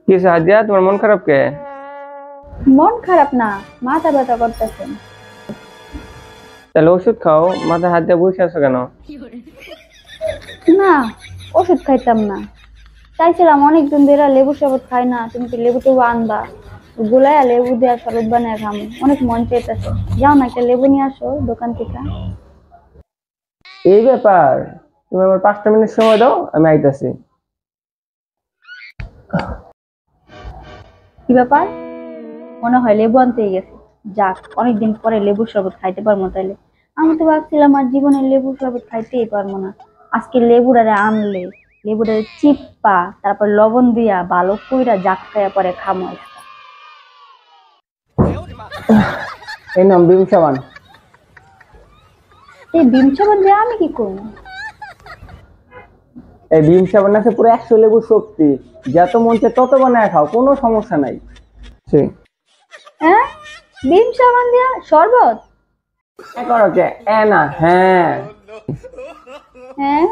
কি সাদিয়া, তোমার মন খারাপ কে? মন খারাপ না, মাথা ব্যথা করতেছে। তাহলে ওষুধ খাও, মাথায় হাত দিয়ে বসে আছো কেন? না, ওষুধ খাইতাম না। চাইছিলাম অনেকদিন ধরে লেবু শরবত খাই না, তুমি কি লেবু টেবু আনবা, গুলাইয়া লেবু দেওয়া শরবত বানায় খাম, অনেক মন চাইতেছে। যাও না, একটা লেবু নিয়ে আসো দোকান থেকে। এই ব্যাপার, তুমি আমার 5টা মিনিট সময় দাও, আমি আইতাছি। কি ব্যাপার? মনে হয় লেবু আনতে গেছে। যাক, অনেকদিন পরে লেবু শরবত খাইতে পারবো তাইলে। আমি তো ভাবছিলাম আর জীবনে লেবু শরবত খাইতেই পারবো না। আজকে লেবুটারে আনলে, লেবুটারে চিপ্পা তারপর লবণ দিয়া ভালো কইরা জাক খাইয়া পরে খামো একটা। এই নাম বিম সাবান। এই ডিম সাবান দিয়ে আমি কি করবো? এই বিম সাবান আছে পুরো 100 লেবুর শক্তি, যত মন চায় তত বানায় খাও, কোনো সমস্যা নাই। ঠিক হ্যাঁ, ডিম সাবান দিয়া শরবত? করো কে? না, হ্যাঁ। হ্যাঁ,